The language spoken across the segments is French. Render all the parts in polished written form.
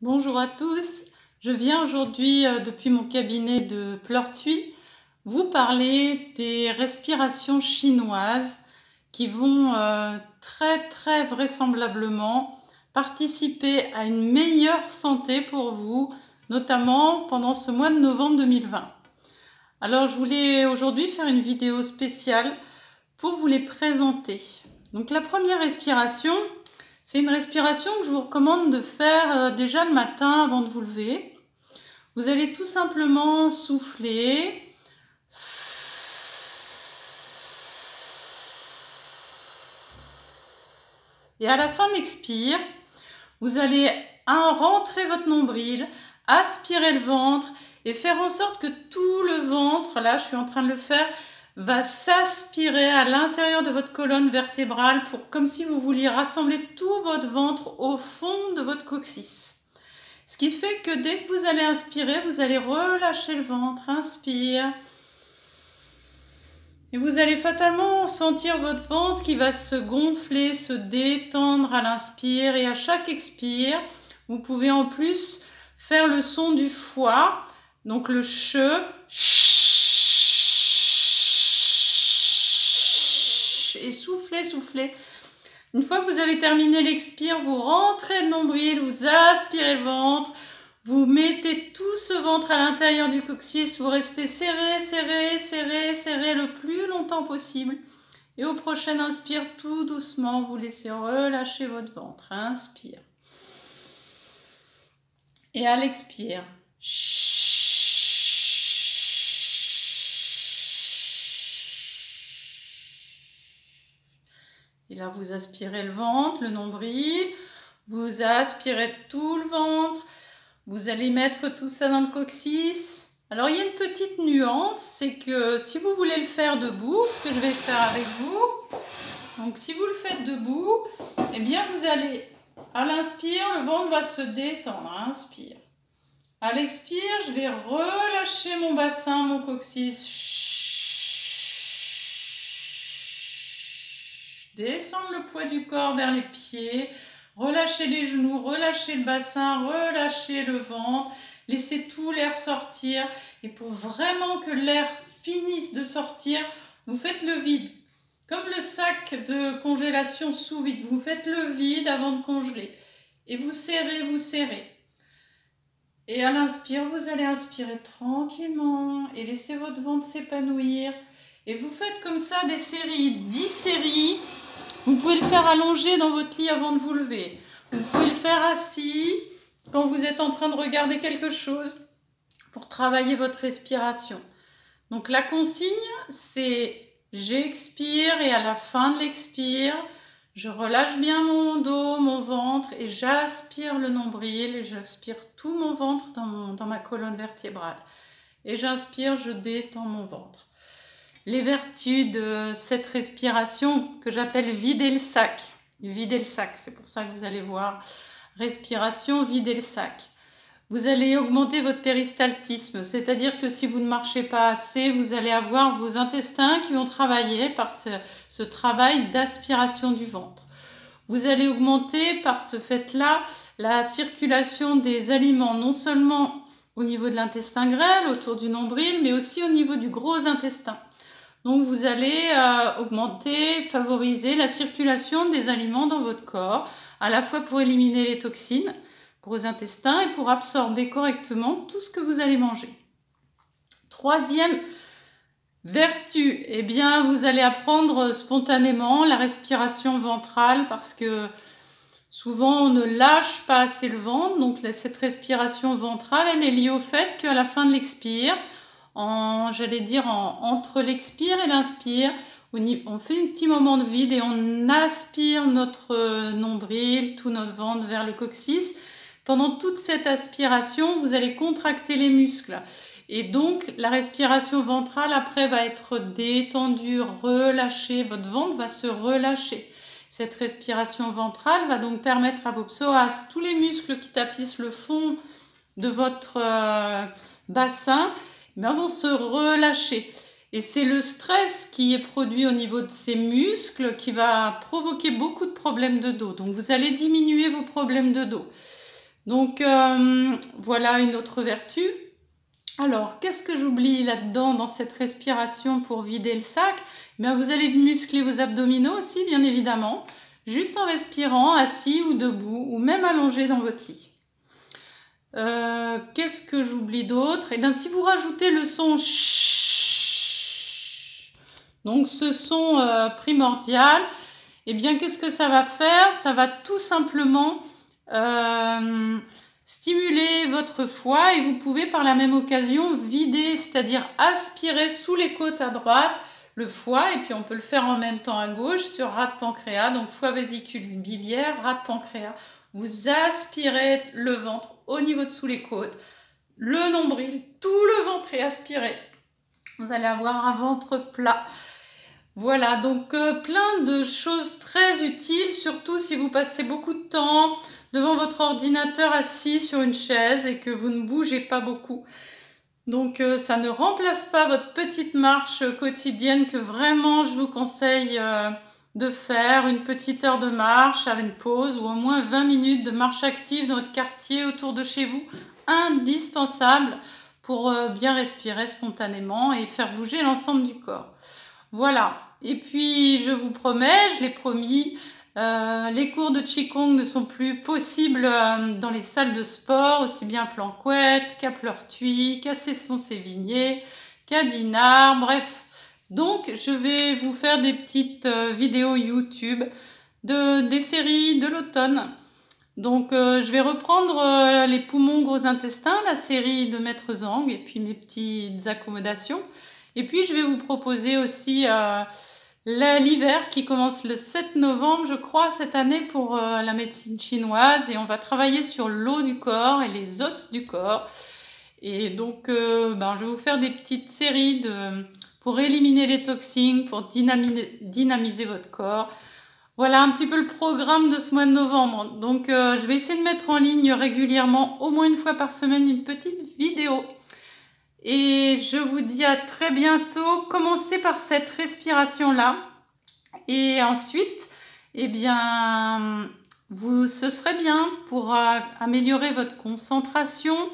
Bonjour à tous, je viens aujourd'hui depuis mon cabinet de Pleurtuis vous parler des respirations chinoises qui vont très vraisemblablement participer à une meilleure santé pour vous, notamment pendant ce mois de novembre 2020. Alors je voulais aujourd'hui faire une vidéo spéciale pour vous les présenter. Donc la première respiration, c'est une respiration que je vous recommande de faire déjà le matin avant de vous lever. Vous allez tout simplement souffler. Et à la fin de l'expire, vous allez rentrer votre nombril, aspirer le ventre et faire en sorte que tout le ventre, là je suis en train de le faire, va s'aspirer à l'intérieur de votre colonne vertébrale comme si vous vouliez rassembler tout votre ventre au fond de votre coccyx. Ce qui fait que dès que vous allez inspirer, vous allez relâcher le ventre, inspire. Et vous allez fatalement sentir votre ventre qui va se gonfler, se détendre à l'inspire. Et à chaque expire, vous pouvez en plus faire le son du foie, donc le che, et soufflez. Une fois que vous avez terminé l'expire, vous rentrez le nombril, vous aspirez le ventre, vous mettez tout ce ventre à l'intérieur du coccyx, vous restez serré le plus longtemps possible. Et au prochain inspire, tout doucement, vous laissez relâcher votre ventre. Inspire. Et à l'expire. Et là, vous aspirez le ventre, le nombril, vous aspirez tout le ventre, vous allez mettre tout ça dans le coccyx. Alors, il y a une petite nuance, c'est que si vous voulez le faire debout, ce que je vais faire avec vous, donc si vous le faites debout, eh bien, vous allez, à l'inspire, le ventre va se détendre, inspire. À l'expire, je vais relâcher mon bassin, mon coccyx. Descendre le poids du corps vers les pieds, relâchez les genoux, relâchez le bassin, relâchez le ventre, laissez tout l'air sortir. Et pour vraiment que l'air finisse de sortir, vous faites le vide. Comme le sac de congélation sous vide, vous faites le vide avant de congeler. Et vous serrez. Et à l'inspire, vous allez inspirer tranquillement et laissez votre ventre s'épanouir. Et vous faites comme ça des séries, 10 séries. Vous pouvez le faire allongé dans votre lit avant de vous lever. Vous pouvez le faire assis quand vous êtes en train de regarder quelque chose pour travailler votre respiration. Donc la consigne, c'est j'expire et à la fin de l'expire, je relâche bien mon dos, mon ventre et j'aspire le nombril et j'aspire tout mon ventre dans ma colonne vertébrale. Et j'inspire, je détends mon ventre. Les vertus de cette respiration que j'appelle vider le sac. Vider le sac, c'est pour ça que vous allez voir. Respiration, vider le sac. Vous allez augmenter votre péristaltisme, c'est-à-dire que si vous ne marchez pas assez, vous allez avoir vos intestins qui vont travailler par ce travail d'aspiration du ventre. Vous allez augmenter par ce fait-là la circulation des aliments, non seulement au niveau de l'intestin grêle, autour du nombril, mais aussi au niveau du gros intestin. Donc vous allez augmenter, favoriser la circulation des aliments dans votre corps, à la fois pour éliminer les toxines, gros intestin, et pour absorber correctement tout ce que vous allez manger. Troisième vertu, eh bien vous allez apprendre spontanément la respiration ventrale parce que souvent on ne lâche pas assez le ventre, donc cette respiration ventrale, elle est liée au fait qu'à la fin de l'expire, entre l'expire et l'inspire, on fait un petit moment de vide et on aspire notre nombril, tout notre ventre vers le coccyx. Pendant toute cette aspiration, vous allez contracter les muscles. Et donc, la respiration ventrale, après, va être détendue, relâchée. Votre ventre va se relâcher. Cette respiration ventrale va donc permettre à vos psoas, tous les muscles qui tapissent le fond de votre bassin, vont se relâcher. Et c'est le stress qui est produit au niveau de ces muscles qui va provoquer beaucoup de problèmes de dos. Donc vous allez diminuer vos problèmes de dos. Donc voilà une autre vertu. Alors, qu'est-ce que j'oublie là-dedans dans cette respiration pour vider le sac? Bien, vous allez muscler vos abdominaux aussi, bien évidemment, juste en respirant assis ou debout, ou même allongé dans votre lit. Qu'est-ce que j'oublie d'autre? Eh bien, si vous rajoutez le son chut, donc ce son primordial, eh bien, qu'est-ce que ça va faire? Ça va tout simplement stimuler votre foie et vous pouvez par la même occasion vider, c'est-à-dire aspirer sous les côtes à droite le foie, et puis on peut le faire en même temps à gauche sur rate pancréas, donc foie, vésicule biliaire, rate pancréas. Vous aspirez le ventre au niveau de sous les côtes, le nombril, tout le ventre est aspiré. Vous allez avoir un ventre plat. Voilà, donc plein de choses très utiles, surtout si vous passez beaucoup de temps devant votre ordinateur assis sur une chaise et que vous ne bougez pas beaucoup. Donc ça ne remplace pas votre petite marche quotidienne que vraiment je vous conseille de faire, une petite heure de marche à une pause ou au moins 20 minutes de marche active dans votre quartier autour de chez vous, indispensable pour bien respirer spontanément et faire bouger l'ensemble du corps. Voilà, et puis je vous promets, je l'ai promis, les cours de Qigong ne sont plus possibles dans les salles de sport, aussi bien à Planquette qu'à Pleurtuis, qu'à Cesson-Sévigné, qu'à Dinard, bref. Donc je vais vous faire des petites vidéos YouTube des séries de l'automne. Donc je vais reprendre les poumons gros intestins, la série de Maître Zhang et puis mes petites accommodations. Et puis je vais vous proposer aussi l'hiver qui commence le 7 novembre, je crois, cette année pour la médecine chinoise. Et on va travailler sur l'eau du corps et les os du corps. Et donc je vais vous faire des petites séries pour éliminer les toxines, pour dynamiser votre corps. Voilà un petit peu le programme de ce mois de novembre. Donc je vais essayer de mettre en ligne régulièrement, au moins une fois par semaine, une petite vidéo. Et je vous dis à très bientôt. Commencez par cette respiration-là. Et ensuite, eh bien, ce serait bien pour améliorer votre concentration,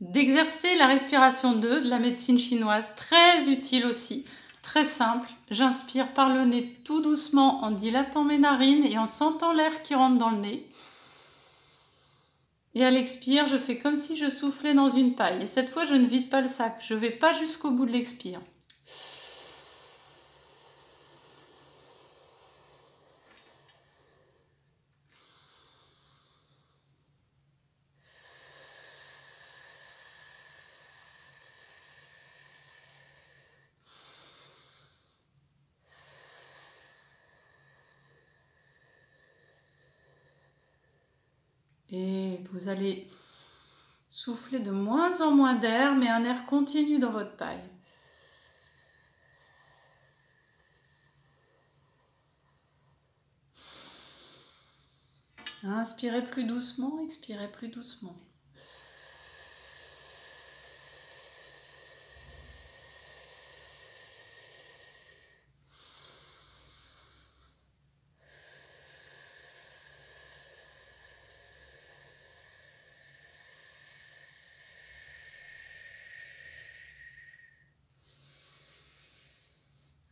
d'exercer la respiration 2 de la médecine chinoise. Très utile aussi. Très simple, j'inspire par le nez tout doucement en dilatant mes narines et en sentant l'air qui rentre dans le nez. Et à l'expire, je fais comme si je soufflais dans une paille. Et cette fois, je ne vide pas le sac, je ne vais pas jusqu'au bout de l'expire. Et vous allez souffler de moins en moins d'air, mais un air continu dans votre paille. Inspirez plus doucement, expirez plus doucement.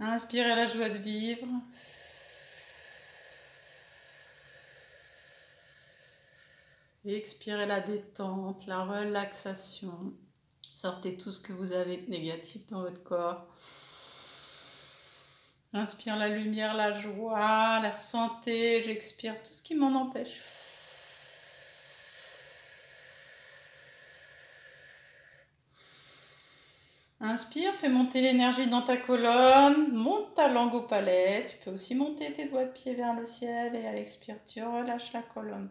Inspirez la joie de vivre. Et expirez la détente, la relaxation. Sortez tout ce que vous avez de négatif dans votre corps. Inspire la lumière, la joie, la santé. J'expire tout ce qui m'en empêche. Inspire, fais monter l'énergie dans ta colonne, monte ta langue au palais. Tu peux aussi monter tes doigts de pied vers le ciel et à l'expire, tu relâches la colonne.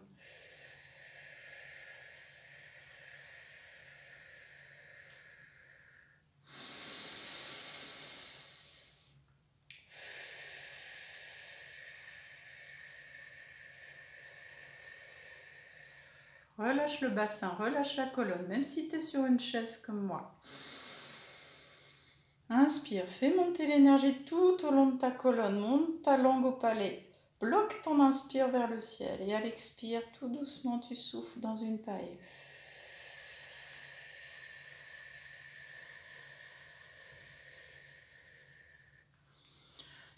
Relâche le bassin, relâche la colonne, même si tu es sur une chaise comme moi. Inspire, fais monter l'énergie tout au long de ta colonne, monte ta langue au palais. bloque ton inspire vers le ciel et à l'expire, tout doucement, tu souffles dans une paille.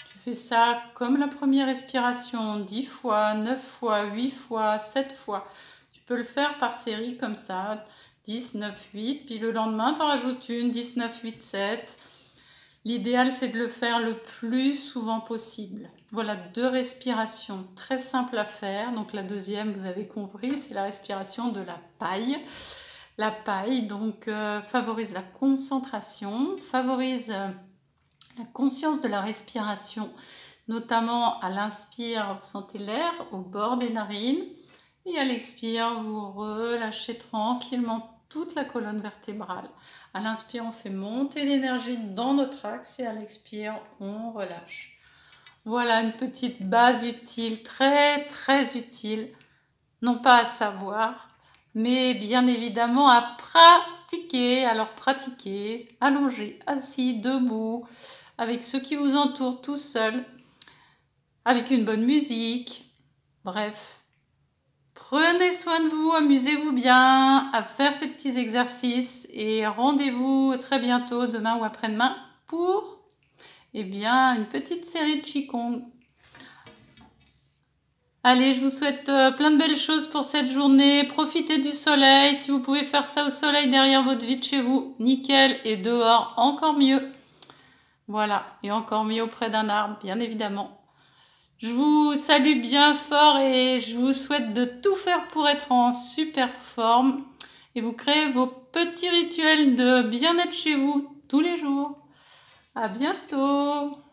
Tu fais ça comme la première respiration, 10 fois, 9 fois, 8 fois, 7 fois. Tu peux le faire par série comme ça, 10, 9, 8, puis le lendemain, tu en rajoutes une, 10, 9, 8, 7. L'idéal, c'est de le faire le plus souvent possible. Voilà 2 respirations très simples à faire. Donc la deuxième, vous avez compris, c'est la respiration de la paille. La paille, donc, favorise la concentration, favorise la conscience de la respiration, notamment à l'inspire, vous sentez l'air au bord des narines. Et à l'expire, vous relâchez tranquillement toute la colonne vertébrale. À l'inspire, on fait monter l'énergie dans notre axe et à l'expire, on relâche. Voilà une petite base utile, très très utile, non pas à savoir, mais bien évidemment à pratiquer. Alors pratiquez, allongé, assis, debout, avec ceux qui vous entourent, tout seul, avec une bonne musique, bref. Prenez soin de vous, amusez-vous bien à faire ces petits exercices et rendez-vous très bientôt, demain ou après-demain, pour une petite série de Qigong. Allez, je vous souhaite plein de belles choses pour cette journée. Profitez du soleil. Si vous pouvez faire ça au soleil derrière votre vitre chez vous, nickel. Et dehors, encore mieux. Voilà, et encore mieux auprès d'un arbre, bien évidemment. Je vous salue bien fort et je vous souhaite de tout faire pour être en super forme et vous créez vos petits rituels de bien-être chez vous tous les jours. À bientôt!